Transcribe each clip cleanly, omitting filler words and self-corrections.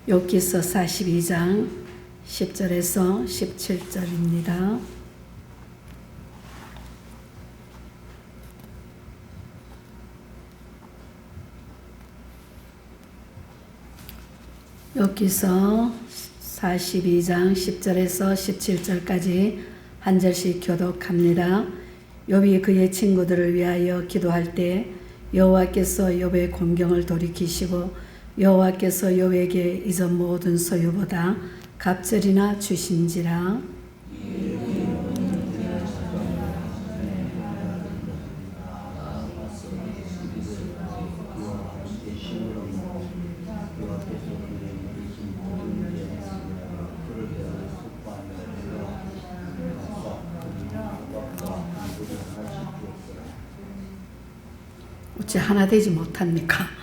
욥기서 42장 10절에서 17절입니다. 욥기서 42장 10절에서 17절까지 한 절씩 교독합니다. 욥이 그의 친구들을 위하여 기도할 때 여호와께서 욥의 공경을 돌이키시고 여호와께서 욥에게 이전 모든 소유보다 갑절이나 주신지라. 어찌 하나 되지 못합니까?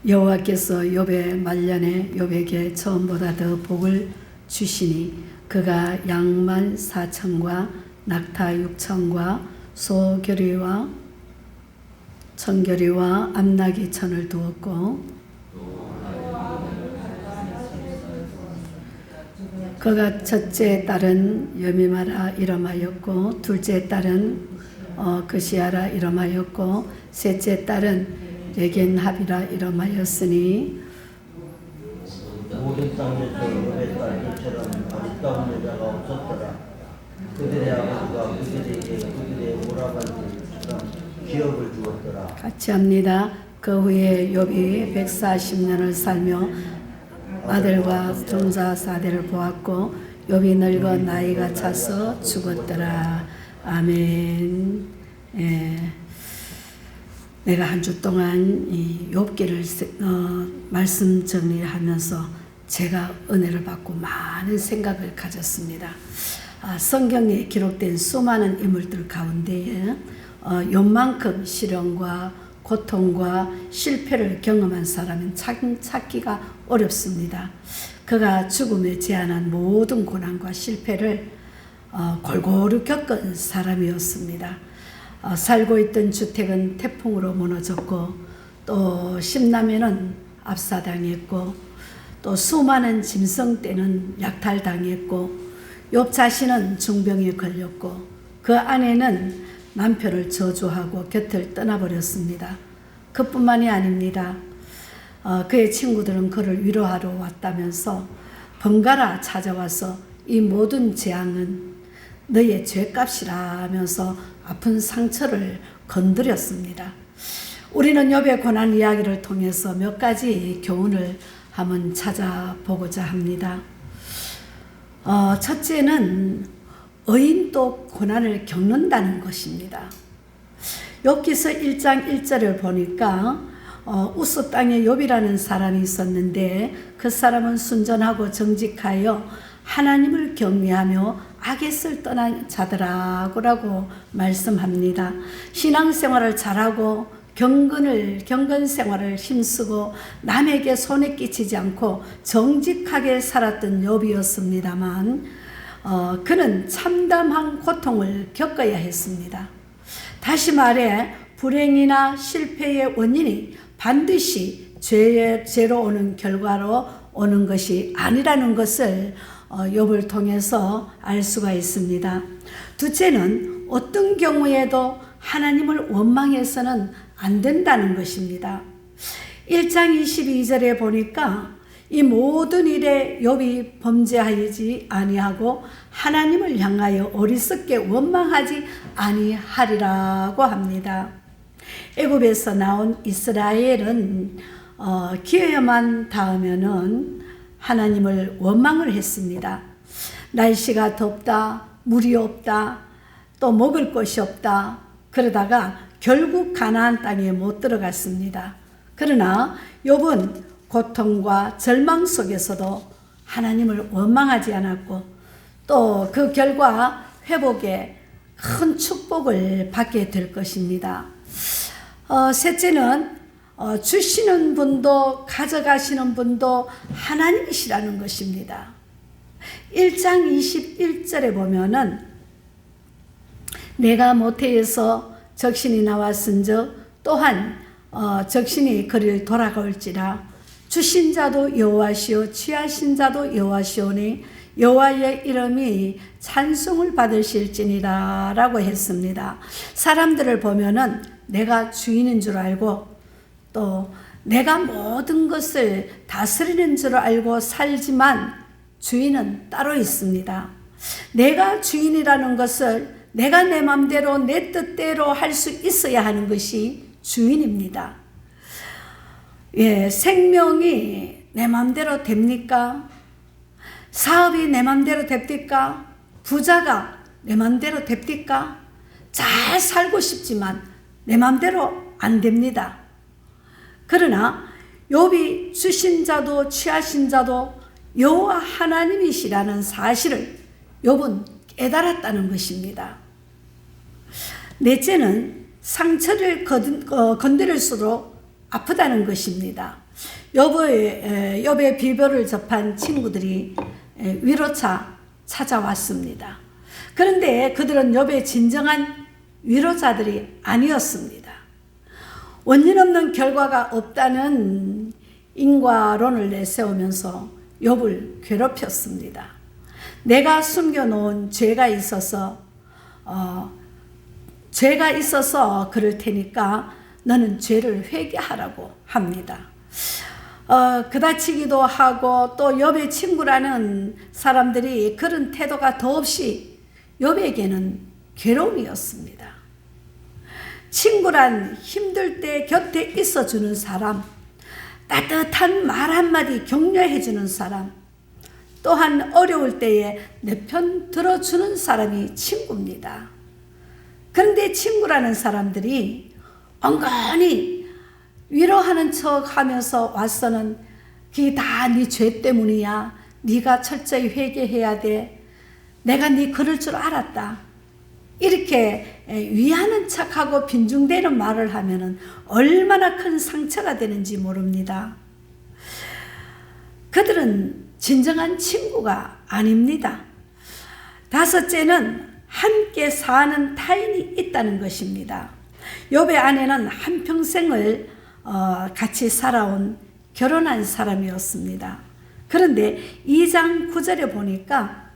여호와께서 욥의 말년에 욥에게 처음보다 더 복을 주시니 그가 양만 4천과 낙타 6천과 소교리와 청교리와 암나기 천을 두었고 그가 첫째 딸은 여미마라 이름하였고 둘째 딸은 그시아라 이름하였고 셋째 딸은 레겐합이라 이름하였으니 모든 땅에서 욥의 딸들처럼 아름다운 여자가 없었더라. 그들의 아버지가 그들에게 그들의 오라버니처럼 기업을 주었더라. 같이 합니다. 그 후에 욥이 140년을 살며 아들과 종자 4대를 보았고 욥이 늙어 나이가 차서 죽었더라. 아멘. 내가 한 주 동안 이 욥기를 말씀 정리하면서 제가 은혜를 받고 많은 생각을 가졌습니다. 성경에 기록된 수많은 인물들 가운데 욥만큼 시련과 고통과 실패를 경험한 사람은 찾기가 어렵습니다. 그가 죽음에 제한한 모든 고난과 실패를 골고루 겪은 사람이었습니다. 살고 있던 주택은 태풍으로 무너졌고 또 십남에는 압사당했고 또 수많은 짐승떼는 약탈당했고 욥 자신은 중병에 걸렸고 그 아내는 남편을 저주하고 곁을 떠나버렸습니다. 그뿐만이 아닙니다. 그의 친구들은 그를 위로하러 왔다면서 번갈아 찾아와서 이 모든 재앙은 너의 죄값이라 하면서 아픈 상처를 건드렸습니다. 우리는 욥의 고난 이야기를 통해서 몇 가지 교훈을 한번 찾아보고자 합니다. 첫째는 의인도 고난을 겪는다는 것입니다. 욥기서 1장 1절을 보니까 우스 땅에 욥이라는 사람이 있었는데 그 사람은 순전하고 정직하여 하나님을 경외하며 악에서 떠난 자더라고 말씀합니다. 신앙생활을 잘하고 경건 생활을 힘쓰고 남에게 손에 끼치지 않고 정직하게 살았던 욥이었습니다만 그는 참담한 고통을 겪어야 했습니다. 다시 말해 불행이나 실패의 원인이 반드시 죄로 오는 결과로 오는 것이 아니라는 것을 욥을 통해서 알 수가 있습니다. 둘째는 어떤 경우에도 하나님을 원망해서는 안 된다는 것입니다. 1장 22절에 보니까 이 모든 일에 욥이 범죄하지 아니하고 하나님을 향하여 어리석게 원망하지 아니하리라고 합니다. 애굽에서 나온 이스라엘은 기회만 닿으면은 하나님을 원망을 했습니다. 날씨가 덥다, 물이 없다, 또 먹을 것이 없다. 그러다가 결국 가나안 땅에 못 들어갔습니다. 그러나 욥은 고통과 절망 속에서도 하나님을 원망하지 않았고 또 그 결과 회복의 큰 축복을 받게 될 것입니다. 셋째는 주시는 분도 가져가시는 분도 하나님이시라는 것입니다. 1장 21절에 보면은 내가 모태에서 적신이 나왔은즉 또한 적신이 그를 돌아가올지라 주신 자도 여호와시요 취하신 자도 여호와시오니 여호와의 이름이 찬송을 받으실지니라 라고 했습니다. 사람들을 보면은 내가 주인인 줄 알고 또 내가 모든 것을 다스리는 줄 알고 살지만 주인은 따로 있습니다. 내가 주인이라는 것을 내가 내 맘대로 내 뜻대로 할 수 있어야 하는 것이 주인입니다. 예, 생명이 내 맘대로 됩니까? 사업이 내 맘대로 됩니까? 부자가 내 맘대로 됩니까? 잘 살고 싶지만 내 맘대로 안 됩니다. 그러나 욥이 주신 자도 취하신 자도 여호와 하나님이시라는 사실을 욥은 깨달았다는 것입니다. 넷째는 상처를 건드릴수록 아프다는 것입니다. 욥의 비별을 접한 친구들이 위로차 찾아왔습니다. 그런데 그들은 욥의 진정한 위로자들이 아니었습니다. 원인 없는 결과가 없다는 인과론을 내세우면서 욥을 괴롭혔습니다. 내가 숨겨놓은 죄가 있어서 그럴 테니까 너는 죄를 회개하라고 합니다. 그다치기도 하고 또 욥의 친구라는 사람들이 그런 태도가 더없이 욥에게는 괴로움이었습니다. 친구란 힘들 때 곁에 있어주는 사람, 따뜻한 말 한마디 격려해주는 사람, 또한 어려울 때에 내 편 들어주는 사람이 친구입니다. 그런데 친구라는 사람들이 엉거니 위로하는 척 하면서 와서는 그게 다 네 죄 때문이야. 네가 철저히 회개해야 돼. 내가 네 그럴 줄 알았다. 이렇게 위하는 척하고 빈중대는 말을 하면은 얼마나 큰 상처가 되는지 모릅니다. 그들은 진정한 친구가 아닙니다. 다섯째는 함께 사는 타인이 있다는 것입니다. 욥의 아내는 한평생을 같이 살아온 결혼한 사람이었습니다. 그런데 2장 9절에 보니까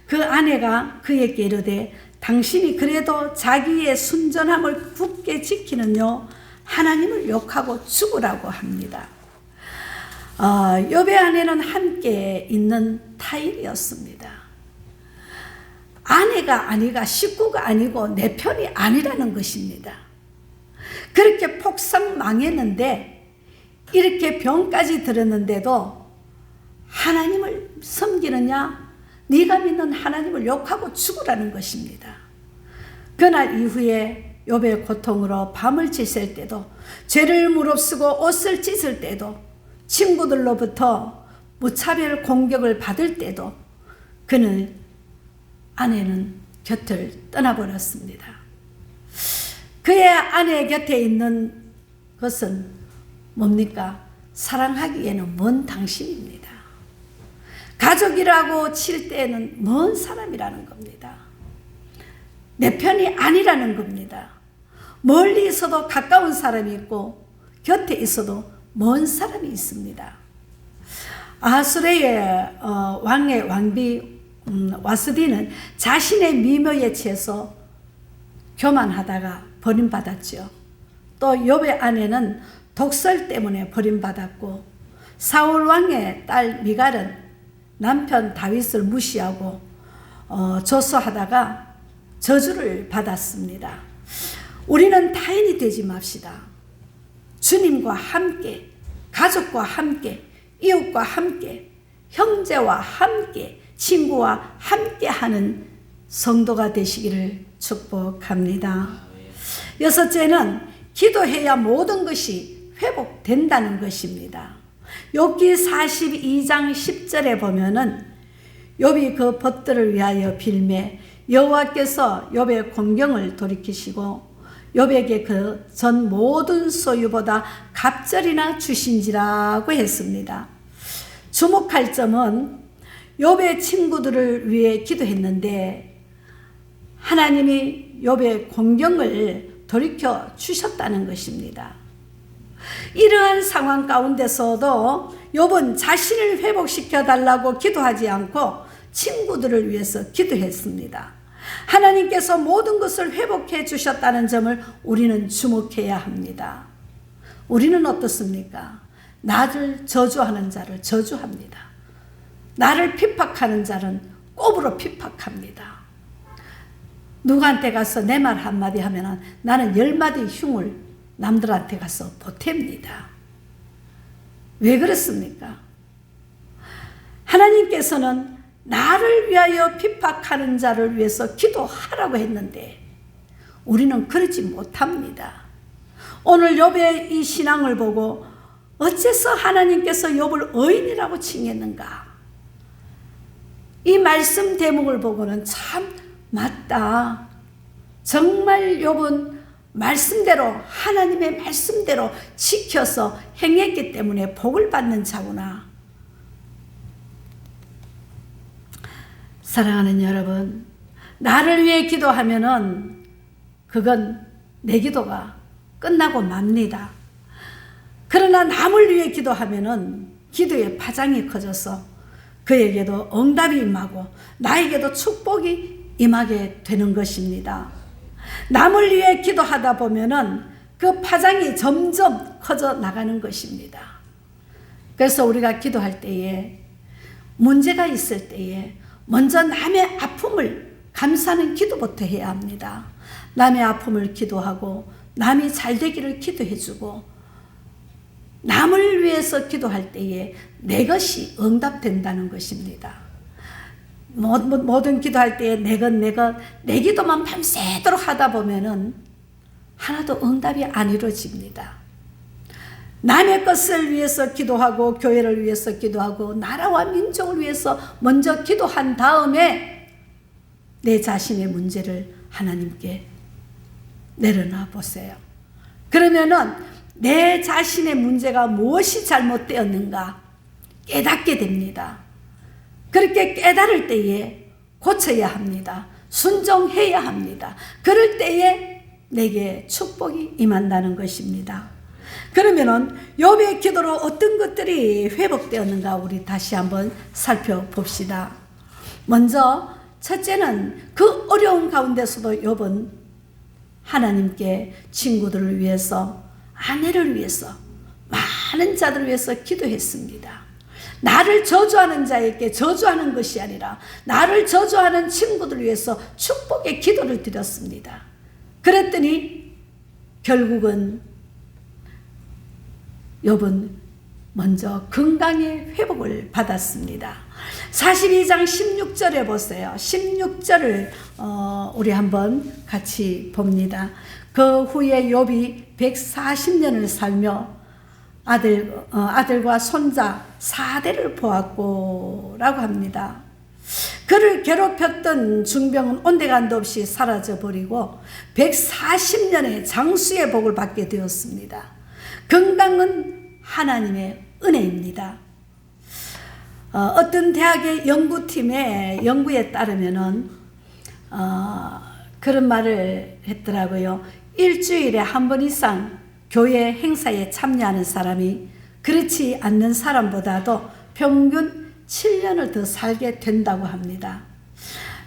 그 아내가 그에게 이르되 당신이 그래도 자기의 순전함을 굳게 지키는요 하나님을 욕하고 죽으라고 합니다. 욥의 아내는 함께 있는 타인이었습니다. 아내가 아니가 식구가 아니고 내 편이 아니라는 것입니다. 그렇게 폭삭 망했는데 이렇게 병까지 들었는데도 하나님을 섬기느냐? 네가 믿는 하나님을 욕하고 죽으라는 것입니다. 그날 이후에 욥의 고통으로 밤을 지샐 때도 죄를 무릅쓰고 옷을 찢을 때도 친구들로부터 무차별 공격을 받을 때도 그는 아내는 곁을 떠나버렸습니다. 그의 아내 곁에 있는 것은 뭡니까? 사랑하기에는 먼 당신입니다. 가족이라고 칠 때는 먼 사람이라는 겁니다. 내 편이 아니라는 겁니다. 멀리 있어도 가까운 사람이 있고 곁에 있어도 먼 사람이 있습니다. 아수르의 왕의 왕비 와스디는 자신의 미모에 취해서 교만하다가 버림받았죠. 또 욥의 아내는 독설 때문에 버림받았고 사울 왕의 딸 미갈은 남편 다윗을 무시하고 조소하다가 저주를 받았습니다. 우리는 타인이 되지 맙시다. 주님과 함께, 가족과 함께, 이웃과 함께, 형제와 함께, 친구와 함께 하는 성도가 되시기를 축복합니다. 여섯째는 기도해야 모든 것이 회복된다는 것입니다. 욥기 42장 10절에 보면은 욥이 그 벗들을 위하여 빌매 여호와께서 욥의 공경을 돌이키시고 욥에게 그 전 모든 소유보다 갑절이나 주신지라고 했습니다. 주목할 점은 욥의 친구들을 위해 기도했는데 하나님이 욥의 공경을 돌이켜 주셨다는 것입니다. 이러한 상황 가운데서도 욥은 자신을 회복시켜 달라고 기도하지 않고 친구들을 위해서 기도했습니다. 하나님께서 모든 것을 회복해 주셨다는 점을 우리는 주목해야 합니다. 우리는 어떻습니까? 나를 저주하는 자를 저주합니다. 나를 핍박하는 자는 꼽으로 핍박합니다. 누구한테 가서 내 말 한마디 하면 나는 10마디 흉을 남들한테 가서 보탭니다. 왜 그렇습니까? 하나님께서는 나를 위하여 핍박하는 자를 위해서 기도하라고 했는데 우리는 그러지 못합니다. 오늘 욥의 이 신앙을 보고 어째서 하나님께서 욥을 의인이라고 칭했는가? 이 말씀 대목을 보고는 참 맞다. 정말 욥은 말씀대로 하나님의 말씀대로 지켜서 행했기 때문에 복을 받는 자구나. 사랑하는 여러분, 나를 위해 기도하면은 그건 내 기도가 끝나고 맙니다. 그러나 남을 위해 기도하면은 기도의 파장이 커져서 그에게도 응답이 임하고 나에게도 축복이 임하게 되는 것입니다. 남을 위해 기도하다 보면은 그 파장이 점점 커져 나가는 것입니다. 그래서 우리가 기도할 때에 문제가 있을 때에 먼저 남의 아픔을 감사하는 기도부터 해야 합니다. 남의 아픔을 기도하고 남이 잘 되기를 기도해주고 남을 위해서 기도할 때에 내 것이 응답된다는 것입니다. 모든 기도할 때에 내 기도만 밤새도록 하다 보면은 하나도 응답이 안 이루어집니다. 남의 것을 위해서 기도하고 교회를 위해서 기도하고 나라와 민족을 위해서 먼저 기도한 다음에 내 자신의 문제를 하나님께 내려놔 보세요. 그러면은 내 자신의 문제가 무엇이 잘못되었는가 깨닫게 됩니다. 그렇게 깨달을 때에 고쳐야 합니다. 순종해야 합니다. 그럴 때에 내게 축복이 임한다는 것입니다. 그러면은 욥의 기도로 어떤 것들이 회복되었는가 우리 다시 한번 살펴봅시다. 먼저 첫째는 그 어려운 가운데서도 욥은 하나님께 친구들을 위해서 아내를 위해서 많은 자들을 위해서 기도했습니다. 나를 저주하는 자에게 저주하는 것이 아니라 나를 저주하는 친구들을 위해서 축복의 기도를 드렸습니다. 그랬더니 결국은 욥은 먼저 건강의 회복을 받았습니다. 42장 16절에 보세요. 16절을 우리 한번 같이 봅니다. 그 후에 욥이 140년을 살며 아들과 손자 4대를 보았고 라고 합니다. 그를 괴롭혔던 중병은 온데간도 없이 사라져버리고 140년의 장수의 복을 받게 되었습니다. 건강은 하나님의 은혜입니다. 어떤 대학의 연구팀의 연구에 따르면은 그런 말을 했더라고요. 일주일에 한 번 이상 교회 행사에 참여하는 사람이 그렇지 않는 사람보다도 평균 7년을 더 살게 된다고 합니다.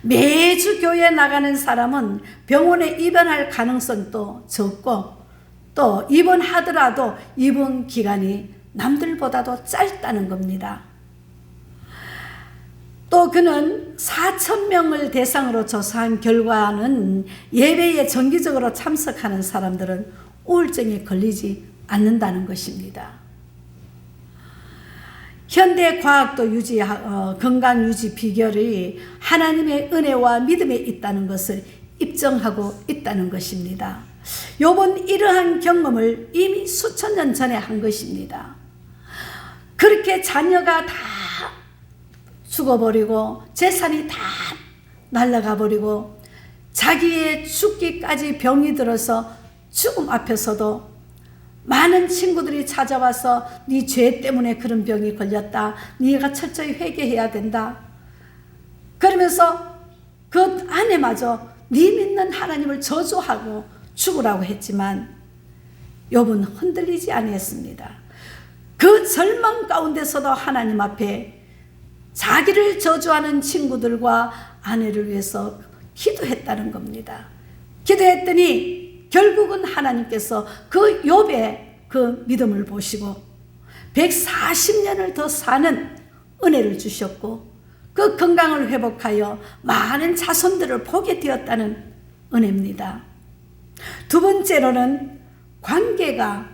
매주 교회에 나가는 사람은 병원에 입원할 가능성도 적고 또 입원하더라도 입원 기간이 남들보다도 짧다는 겁니다. 또 그는 4,000명을 대상으로 조사한 결과는 예배에 정기적으로 참석하는 사람들은 우울증에 걸리지 않는다는 것입니다. 현대 과학도 건강 유지 비결이 하나님의 은혜와 믿음에 있다는 것을 입증하고 있다는 것입니다. 욥은 이러한 경험을 이미 수천 년 전에 한 것입니다. 그렇게 자녀가 다 죽어버리고 재산이 다 날아가 버리고 자기의 죽기까지 병이 들어서 죽음 앞에서도 많은 친구들이 찾아와서 네 죄 때문에 그런 병이 걸렸다. 네가 철저히 회개해야 된다. 그러면서 그 아내마저 네 믿는 하나님을 저주하고 죽으라고 했지만 욥은 흔들리지 아니했습니다. 그 절망 가운데서도 하나님 앞에 자기를 저주하는 친구들과 아내를 위해서 기도했다는 겁니다. 기도했더니 결국은 하나님께서 그 욥의 그 믿음을 보시고 140년을 더 사는 은혜를 주셨고 그 건강을 회복하여 많은 자손들을 보게 되었다는 은혜입니다. 두 번째로는 관계가,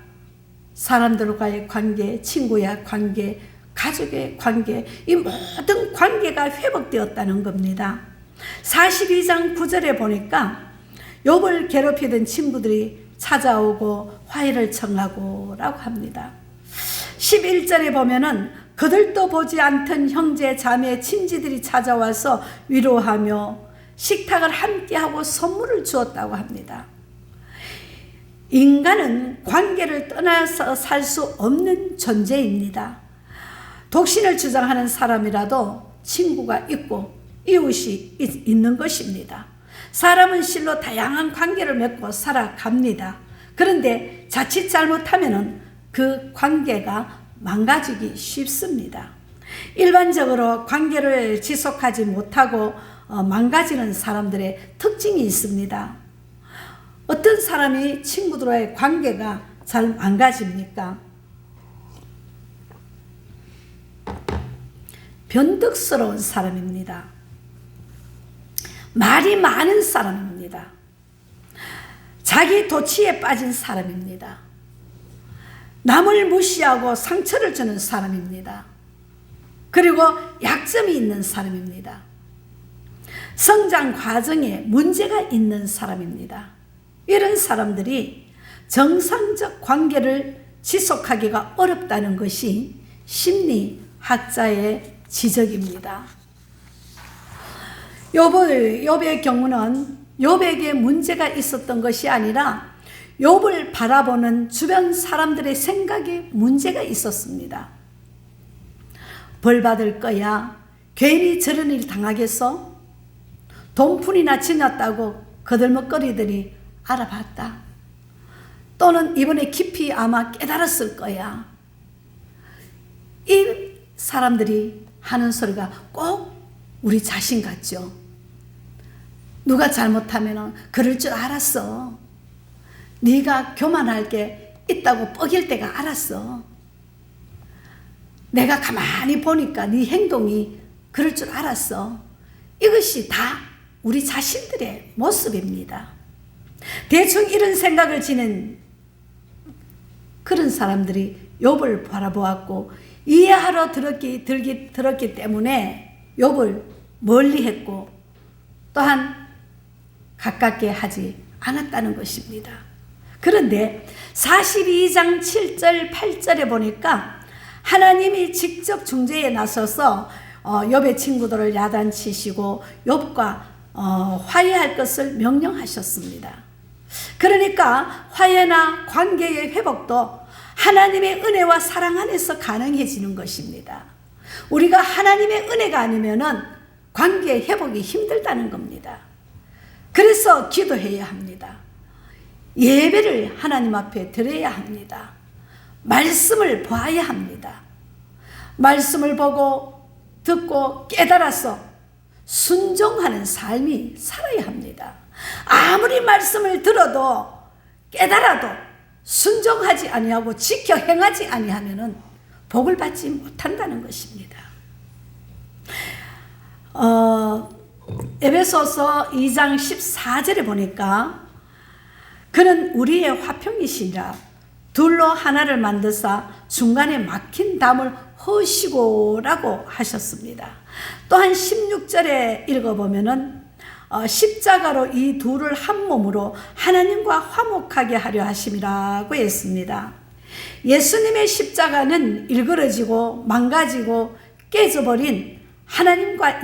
사람들과의 관계, 친구의 관계, 가족의 관계, 이 모든 관계가 회복되었다는 겁니다. 42장 9절에 보니까 욥을 괴롭히던 친구들이 찾아오고 화해를 청하고 라고 합니다. 11절에 보면은 그들도 보지 않던 형제 자매 친지들이 찾아와서 위로하며 식탁을 함께하고 선물을 주었다고 합니다. 인간은 관계를 떠나서 살 수 없는 존재입니다. 독신을 주장하는 사람이라도 친구가 있고 이웃이 있는 것입니다. 사람은 실로 다양한 관계를 맺고 살아갑니다. 그런데 자칫 잘못하면 그 관계가 망가지기 쉽습니다. 일반적으로 관계를 지속하지 못하고 망가지는 사람들의 특징이 있습니다. 어떤 사람이 친구들과의 관계가 잘 망가집니까? 변덕스러운 사람입니다. 말이 많은 사람입니다. 자기 도취에 빠진 사람입니다. 남을 무시하고 상처를 주는 사람입니다. 그리고 약점이 있는 사람입니다. 성장 과정에 문제가 있는 사람입니다. 이런 사람들이 정상적 관계를 지속하기가 어렵다는 것이 심리학자의 지적입니다. 욥의 경우는 욥에게 문제가 있었던 것이 아니라 욥을 바라보는 주변 사람들의 생각에 문제가 있었습니다. 벌 받을 거야. 괜히 저런 일 당하겠어? 돈푼이나 지났다고 거들먹거리더니 알아봤다. 또는 이번에 깊이 아마 깨달았을 거야. 이 사람들이 하는 소리가 꼭 우리 자신 같죠. 누가 잘못하면 그럴 줄 알았어. 네가 교만할 게 있다고 뻐길 때가 알았어. 내가 가만히 보니까 네 행동이 그럴 줄 알았어. 이것이 다 우리 자신들의 모습입니다. 대충 이런 생각을 지닌 그런 사람들이 욥을 바라보았고 이해하러 들었기 때문에 욥을 멀리했고 또한 가깝게 하지 않았다는 것입니다. 그런데 42장 7절 8절에 보니까 하나님이 직접 중재에 나서서 욥의 친구들을 야단치시고 욥과 화해할 것을 명령하셨습니다. 그러니까 화해나 관계의 회복도 하나님의 은혜와 사랑 안에서 가능해지는 것입니다. 우리가 하나님의 은혜가 아니면은 관계 회복이 힘들다는 겁니다. 그래서 기도해야 합니다. 예배를 하나님 앞에 드려야 합니다. 말씀을 봐야 합니다. 말씀을 보고 듣고 깨달아서 순종하는 삶이 살아야 합니다. 아무리 말씀을 들어도 깨달아도 순종하지 아니하고 지켜 행하지 아니하면은 복을 받지 못한다는 것입니다. 에베소서 2장 14절에 보니까 그는 우리의 화평이시라 둘로 하나를 만드사 중간에 막힌 담을 허시고 라고 하셨습니다. 또한 16절에 읽어보면은 십자가로 이 둘을 한 몸으로 하나님과 화목하게 하려 하심이라고 했습니다. 예수님의 십자가는 일그러지고 망가지고 깨져버린 하나님과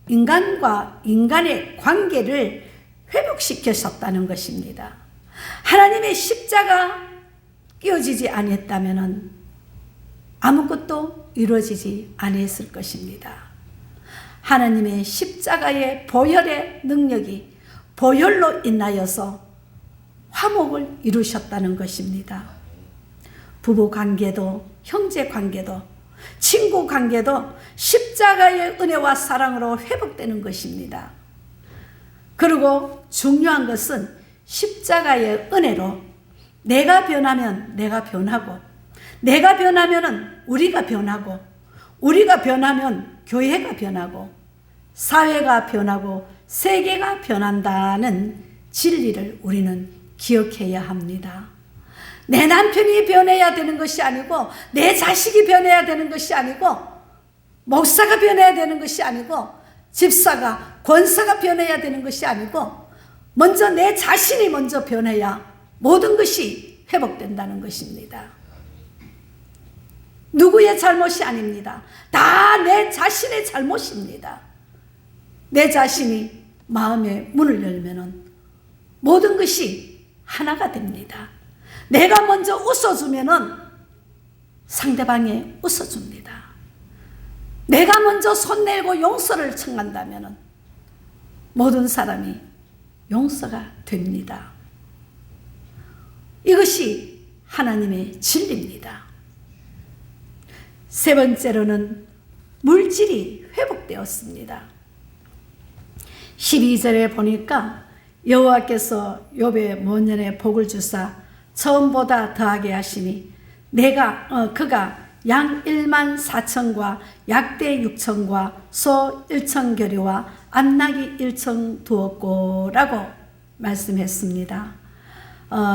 인간과 인간의 관계를 회복시켰었다는 것입니다. 하나님의 십자가 끼워지지 아니했다면 아무것도 이루어지지 아니했을 것입니다. 하나님의 십자가의 보혈의 능력이 보혈로 인하여서 화목을 이루셨다는 것입니다. 부부 관계도, 형제 관계도, 친구 관계도 십자가의 은혜와 사랑으로 회복되는 것입니다. 그리고 중요한 것은 십자가의 은혜로 내가 변하면 내가 변하고, 내가 변하면 우리가 변하고, 우리가 변하면 교회가 변하고, 사회가 변하고, 세계가 변한다는 진리를 우리는 기억해야 합니다. 내 남편이 변해야 되는 것이 아니고, 내 자식이 변해야 되는 것이 아니고, 목사가 변해야 되는 것이 아니고, 집사가, 권사가 변해야 되는 것이 아니고, 먼저 내 자신이 먼저 변해야 모든 것이 회복된다는 것입니다. 누구의 잘못이 아닙니다. 다 내 자신의 잘못입니다. 내 자신이 마음의 문을 열면은 모든 것이 하나가 됩니다. 내가 먼저 웃어주면은 상대방이 웃어줍니다. 내가 먼저 손 내고 용서를 청한다면은 모든 사람이 용서가 됩니다. 이것이 하나님의 진리입니다. 세 번째로는 물질이 회복되었습니다. 12절에 보니까 여호와께서 욥의 모년에 복을 주사 처음보다 더하게 하시니 그가 양 1만 4천과 약대 6천과 소 1천 겨류와 암나귀 1천 두었고라고 말씀했습니다.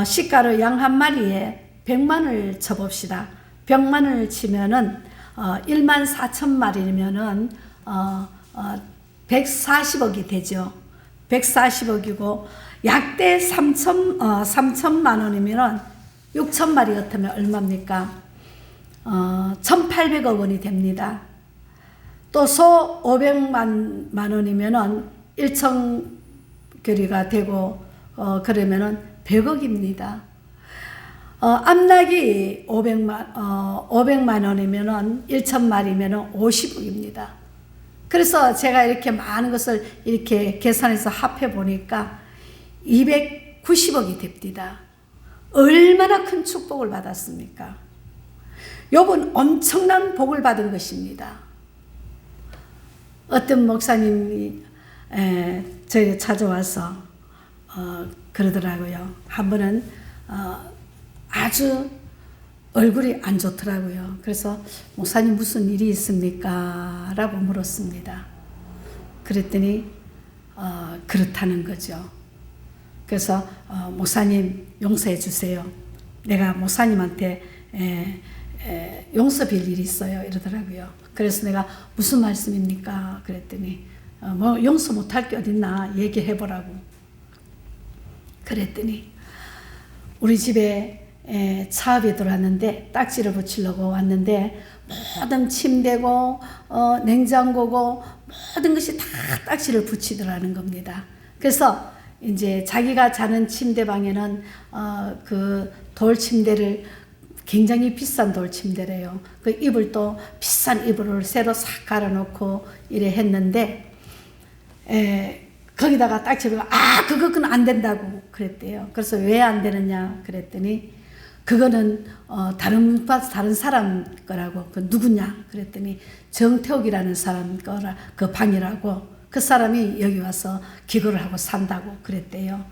시가로 양 한 마리에 100만을 쳐봅시다. 100만을 치면은 1만 4천 마리면은 140억이 되죠. 140억이고 약대 3천만 원이면 6천 마리 같으면 얼마입니까? 1,800억 원이 됩니다. 또 소 500만 원이면 1천 겨리가 되고 그러면은 100억입니다. 암나귀 500만 원이면 1천 마리면 50억입니다. 그래서 제가 이렇게 많은 것을 이렇게 계산해서 합해 보니까 290억이 됩니다. 얼마나 큰 축복을 받았습니까? 욥은 엄청난 복을 받은 것입니다. 어떤 목사님이 저희 찾아와서 그러더라고요. 한 번은 아주 얼굴이 안 좋더라고요. 그래서 목사님 무슨 일이 있습니까? 라고 물었습니다. 그랬더니 그렇다는 거죠. 그래서 목사님 용서해 주세요. 내가 목사님한테 용서 빌 일이 있어요. 이러더라고요. 그래서 내가 무슨 말씀입니까? 그랬더니 뭐 용서 못할 게 어딨나 얘기해 보라고. 그랬더니 우리 집에 차업이 들어왔는데 딱지를 붙이려고 왔는데 모든 침대고 냉장고고 모든 것이 다 딱지를 붙이더라는 겁니다. 그래서 이제 자기가 자는 침대방에는 그 돌 침대를 굉장히 비싼 돌 침대래요. 그 이불도 비싼 이불을 새로 싹 갈아놓고 이래 했는데 거기다가 딱지를 그건 안 된다고 그랬대요. 그래서 왜 안 되느냐 그랬더니 그거는 다른 사람 거라고. 그 누구냐 그랬더니 정태욱이라는 사람 거라 그 방이라고. 그 사람이 여기 와서 기도를 하고 산다고 그랬대요.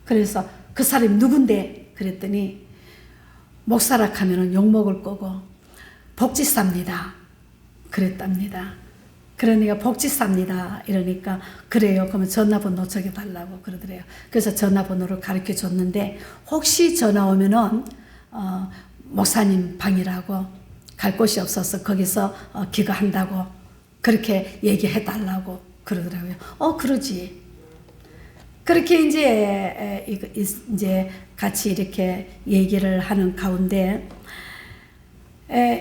그래서 그 사람이 누군데 그랬더니 목사라 하면은 욕먹을 거고 복지사입니다 그랬답니다. 그러니까 복지사입니다 이러니까 그래요. 그러면 전화번호 적어달라고 그러더래요. 그래서 전화번호를 가르쳐 줬는데 혹시 전화 오면은 목사님 방이라고 갈 곳이 없어서 거기서 기도한다고 그렇게 얘기해 달라고 그러더라고요. 그러지. 그렇게 이제 같이 이렇게 얘기를 하는 가운데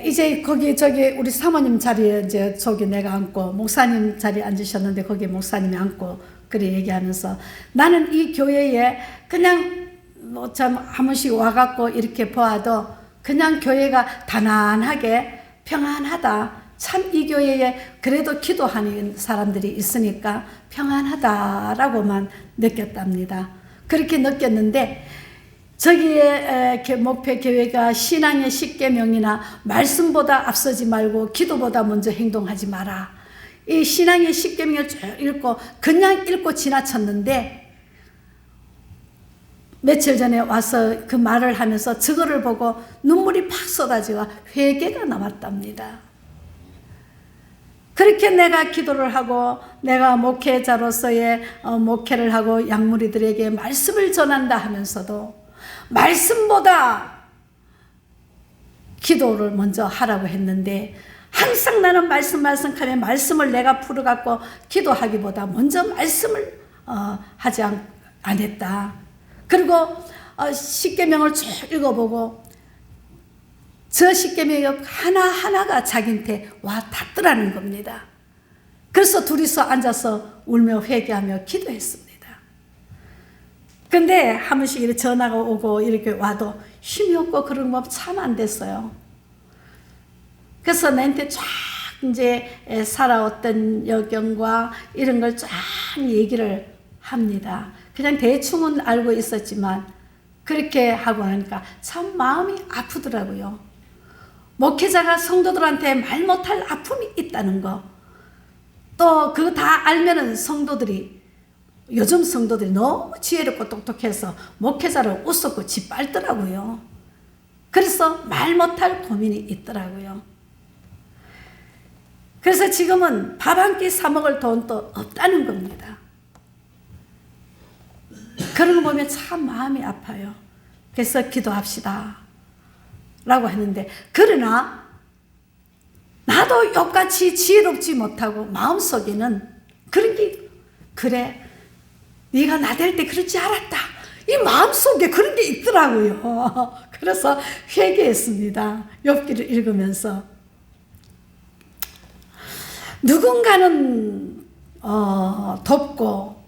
이제 저기 우리 사모님 자리에 이제 저기 내가 앉고 목사님 자리에 앉으셨는데 거기 목사님이 앉고 그래 얘기하면서 나는 이 교회에 그냥 뭐 참 한 번씩 와갖고 이렇게 보아도 그냥 교회가 단안하게 평안하다. 참 이 교회에 그래도 기도하는 사람들이 있으니까 평안하다라고만 느꼈답니다. 그렇게 느꼈는데 저기에 목표 교회가 신앙의 10계명이나 말씀보다 앞서지 말고 기도보다 먼저 행동하지 마라. 이 신앙의 10계명을 쭉 읽고 그냥 읽고 지나쳤는데 며칠 전에 와서 그 말을 하면서 저거를 보고 눈물이 팍 쏟아지고 회개가 나왔답니다. 그렇게 내가 기도를 하고 내가 목회자로서의 목회를 하고 양무리들에게 말씀을 전한다 하면서도 말씀보다 기도를 먼저 하라고 했는데 항상 나는 말씀하면 말씀을 내가 풀어갖고 기도하기보다 먼저 말씀을 하지 안 했다. 그리고 10계명을 쭉 읽어보고 저 10계명 하나하나가 자기한테 와 닿더라는 겁니다. 그래서 둘이서 앉아서 울며 회개하며 기도했습니다. 근데 한 번씩 이렇게 전화가 오고 이렇게 와도 힘이 없고 그런 거 참 안 됐어요. 그래서 나한테 쫙 이제 살아왔던 여경과 이런 걸 쫙 얘기를 합니다. 그냥 대충은 알고 있었지만 그렇게 하고 나니까 참 마음이 아프더라고요. 목회자가 성도들한테 말 못할 아픔이 있다는 거, 또 그거 다 알면은 요즘 성도들이 너무 지혜롭고 똑똑해서 목회자를 웃었고 짓밟더라고요. 그래서 말 못할 고민이 있더라고요. 그래서 지금은 밥 한 끼 사 먹을 돈도 없다는 겁니다. 그런 거 보면 참 마음이 아파요. 그래서 기도합시다 라고 했는데, 그러나 나도 욕같이 지혜롭지 못하고 마음속에는 그런 게, 그래 네가 나 될 때 그러지 않았다, 이 마음속에 그런 게 있더라고요. 그래서 회개했습니다. 욥기를 읽으면서 누군가는 돕고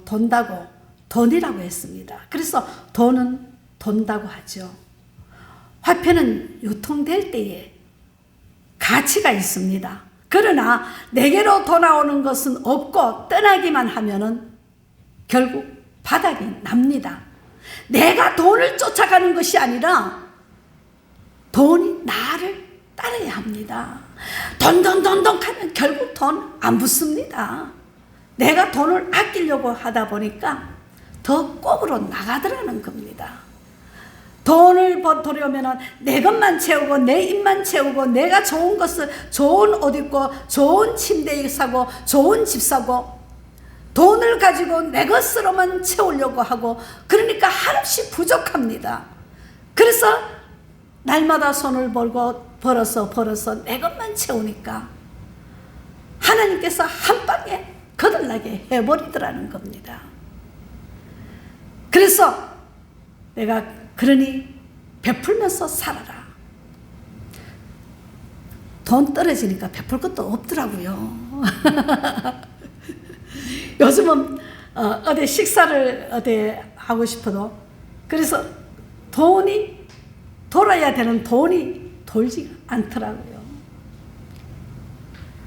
돈다고 돈이라고 했습니다. 그래서 돈은 돈다고 하죠. 화폐는 유통될 때에 가치가 있습니다. 그러나 내게로 돌아오는 것은 없고 떠나기만 하면은 결국 바닥이 납니다. 내가 돈을 쫓아가는 것이 아니라 돈이 나를 따라야 합니다. 돈 하면 결국 돈 안 붙습니다. 내가 돈을 아끼려고 하다 보니까 더 꽁으로 나가더라는 겁니다. 돈을 벌어오면 내 것만 채우고 내 입만 채우고 내가 좋은 것을, 좋은 옷 입고 좋은 침대 사고 좋은 집 사고 돈을 가지고 내 것으로만 채우려고 하고, 그러니까 한없이 부족합니다. 그래서 날마다 손을 벌어서 내 것만 채우니까 하나님께서 한 방에 거들나게 해버리더라는 겁니다. 그래서 내가 그러니 베풀면서 살아라. 돈 떨어지니까 베풀 것도 없더라고요. 요즘은 어디 식사를 어디 하고 싶어도, 그래서 돈이 돌아야 되는 돈이 돌지가 않더라고요.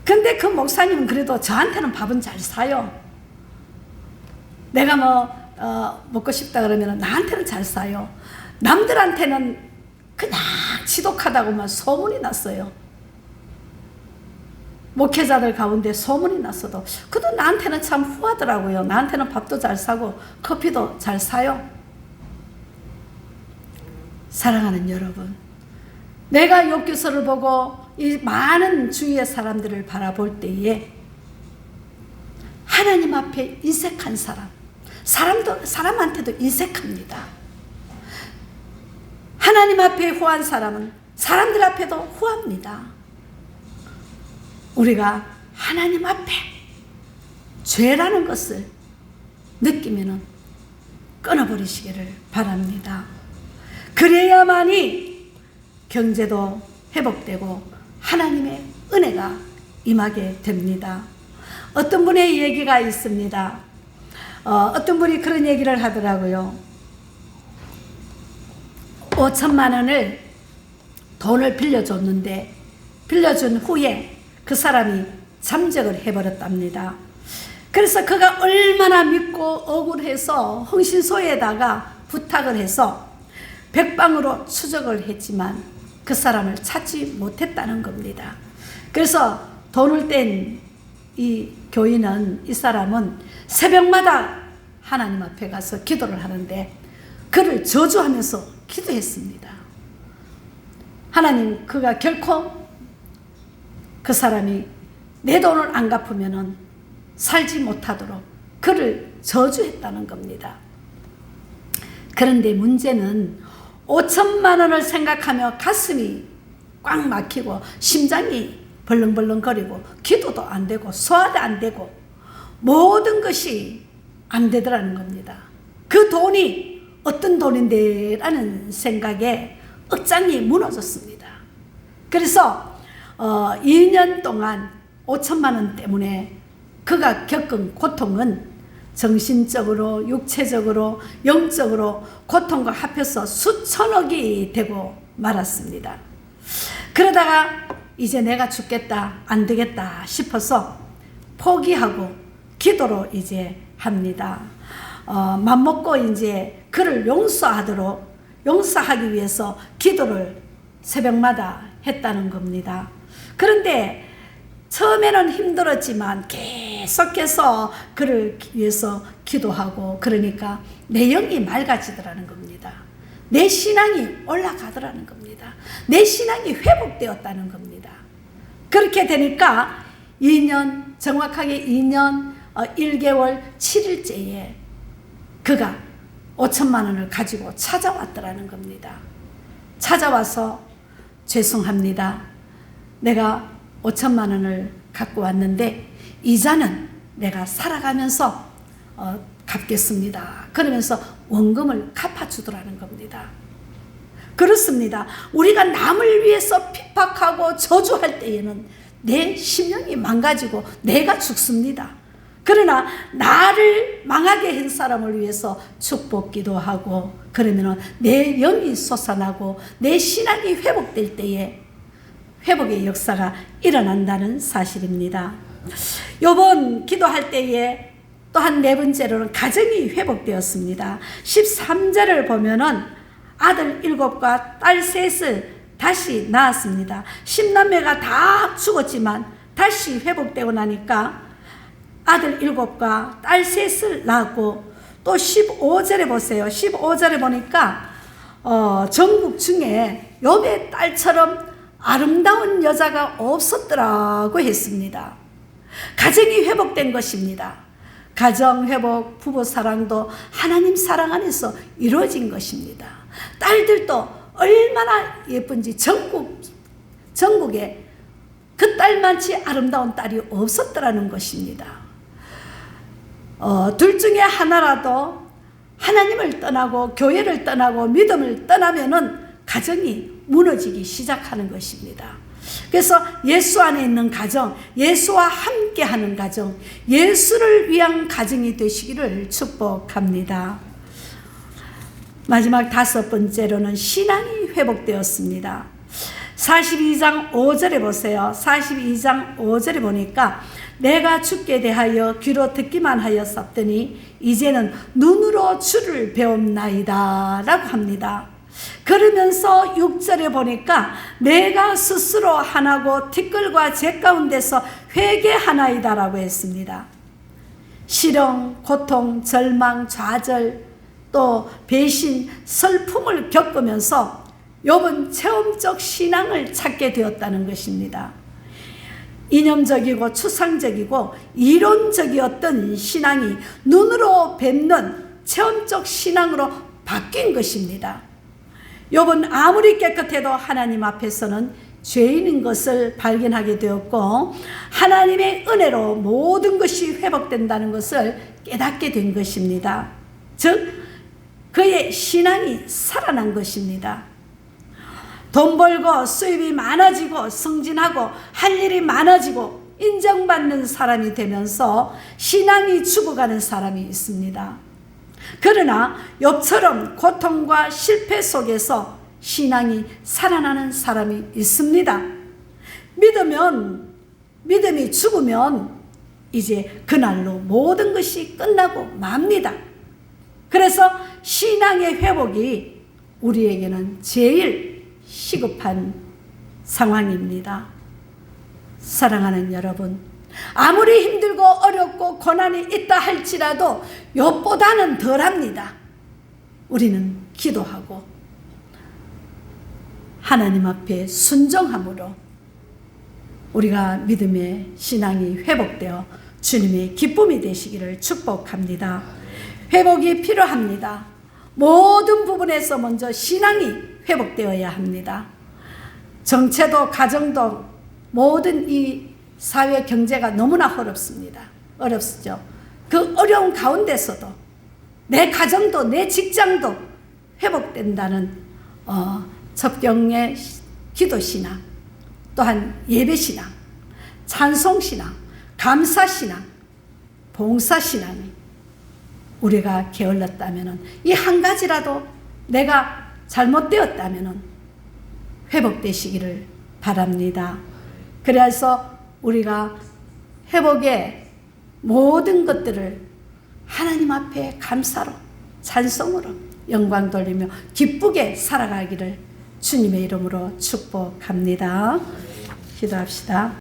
근데 그 목사님은 그래도 저한테는 밥은 잘 사요. 내가 먹고 싶다 그러면 나한테는 잘 사요. 남들한테는 그냥 지독하다고만 소문이 났어요. 목회자들 가운데 소문이 났어도 그도 나한테는 참 후하더라고요. 나한테는 밥도 잘 사고 커피도 잘 사요. 사랑하는 여러분, 내가 욥기서를 보고 이 많은 주위의 사람들을 바라볼 때에 하나님 앞에 인색한 사람한테도 인색합니다. 하나님 앞에 후한 사람은 사람들 앞에도 후합니다. 우리가 하나님 앞에 죄라는 것을 느끼면 끊어버리시기를 바랍니다. 그래야만이 경제도 회복되고 하나님의 은혜가 임하게 됩니다. 어떤 분의 얘기가 있습니다. 어떤 분이 그런 얘기를 하더라고요. 5천만 원을 돈을 빌려줬는데, 빌려준 후에 그 사람이 잠적을 해버렸답니다. 그래서 그가 얼마나 믿고 억울해서 흥신소에다가 부탁을 해서 백방으로 추적을 했지만 그 사람을 찾지 못했다는 겁니다. 그래서 돈을 뗀 이 교인은, 이 사람은 새벽마다 하나님 앞에 가서 기도를 하는데 그를 저주하면서 기도했습니다. 하나님, 그가 결코 그 사람이 내 돈을 안 갚으면 살지 못하도록 그를 저주했다는 겁니다. 그런데 문제는 5천만 원을 생각하며 가슴이 꽉 막히고 심장이 벌렁벌렁거리고 기도도 안 되고 소화도 안 되고 모든 것이 안 되더라는 겁니다. 그 돈이 어떤 돈인데 라는 생각에 억장이 무너졌습니다. 그래서 2년 동안 5천만 원 때문에 그가 겪은 고통은 정신적으로, 육체적으로, 영적으로 고통과 합해서 수천억이 되고 말았습니다. 그러다가 이제 내가 죽겠다, 안 되겠다 싶어서 포기하고 기도로 이제 합니다. 맘먹고 이제 그를 용서하기 위해서 기도를 새벽마다 했다는 겁니다. 그런데 처음에는 힘들었지만 계속해서 그를 위해서 기도하고 그러니까 내 영이 맑아지더라는 겁니다. 내 신앙이 올라가더라는 겁니다. 내 신앙이 회복되었다는 겁니다. 그렇게 되니까 2년, 정확하게 2년 1개월 7일째에 그가 5천만 원을 가지고 찾아왔더라는 겁니다. 찾아와서 죄송합니다. 내가 5천만 원을 갖고 왔는데 이자는 내가 살아가면서 갚겠습니다. 그러면서 원금을 갚아주더라는 겁니다. 그렇습니다. 우리가 남을 위해서 핍박하고 저주할 때에는 내 심령이 망가지고 내가 죽습니다. 그러나 나를 망하게 한 사람을 위해서 축복 기도하고 그러면 내 영이 솟아나고 내 신앙이 회복될 때에 회복의 역사가 일어난다는 사실입니다. 요번 기도할 때에 또한 네 번째로는 가정이 회복되었습니다. 13절을 보면은 아들 7과 딸 3을 다시 낳았습니다. 10남매가 다 죽었지만 다시 회복되고 나니까 아들 7과 딸 3을 낳았고 또 15절에 보세요. 15절에 보니까 전국 중에 욥의 딸처럼 아름다운 여자가 없었더라고 했습니다. 가정이 회복된 것입니다. 가정 회복, 부부 사랑도 하나님 사랑 안에서 이루어진 것입니다. 딸들도 얼마나 예쁜지 전국에 그 딸만치 아름다운 딸이 없었더라는 것입니다. 둘 중에 하나라도 하나님을 떠나고 교회를 떠나고 믿음을 떠나면은 가정이 무너지기 시작하는 것입니다. 그래서 예수 안에 있는 가정, 예수와 함께하는 가정, 예수를 위한 가정이 되시기를 축복합니다. 마지막 5번째로는 신앙이 회복되었습니다. 42장 5절에 보세요. 42장 5절에 보니까 내가 주께 대하여 귀로 듣기만 하였었더니 이제는 눈으로 주를 배움나이다 라고 합니다. 그러면서 6절에 보니까 내가 스스로 하나고 티끌과 재 가운데서 회개하나이다 라고 했습니다. 실형, 고통, 절망, 좌절, 또 배신, 슬픔을 겪으면서 욥은 체험적 신앙을 찾게 되었다는 것입니다. 이념적이고 추상적이고 이론적이었던 신앙이 눈으로 뵙는 체험적 신앙으로 바뀐 것입니다. 욥은 아무리 깨끗해도 하나님 앞에서는 죄인인 것을 발견하게 되었고 하나님의 은혜로 모든 것이 회복된다는 것을 깨닫게 된 것입니다. 즉 그의 신앙이 살아난 것입니다. 돈 벌고 수입이 많아지고 승진하고 할 일이 많아지고 인정받는 사람이 되면서 신앙이 죽어가는 사람이 있습니다. 그러나 욥처럼 고통과 실패 속에서 신앙이 살아나는 사람이 있습니다. 믿음이 죽으면 이제 그날로 모든 것이 끝나고 맙니다. 그래서 신앙의 회복이 우리에게는 제일 시급한 상황입니다. 사랑하는 여러분, 아무리 힘들고 어렵고 고난이 있다 할지라도 욥보다는 덜합니다. 우리는 기도하고 하나님 앞에 순종함으로 우리가 믿음의 신앙이 회복되어 주님의 기쁨이 되시기를 축복합니다. 회복이 필요합니다. 모든 부분에서 먼저 신앙이 회복되어야 합니다. 정체도 가정도 모든 이 사회 경제가 너무나 어렵습니다. 어렵죠. 그 어려운 가운데서도 내 가정도 내 직장도 회복된다는 접경의 기도신앙, 또한 예배신앙, 찬송신앙, 감사신앙, 봉사신앙이 우리가 게을렀다면 이 한 가지라도 내가 잘못되었다면 회복되시기를 바랍니다. 그래서 우리가 회복의 모든 것들을 하나님 앞에 감사로 찬송으로 영광 돌리며 기쁘게 살아가기를 주님의 이름으로 축복합니다. 기도합시다.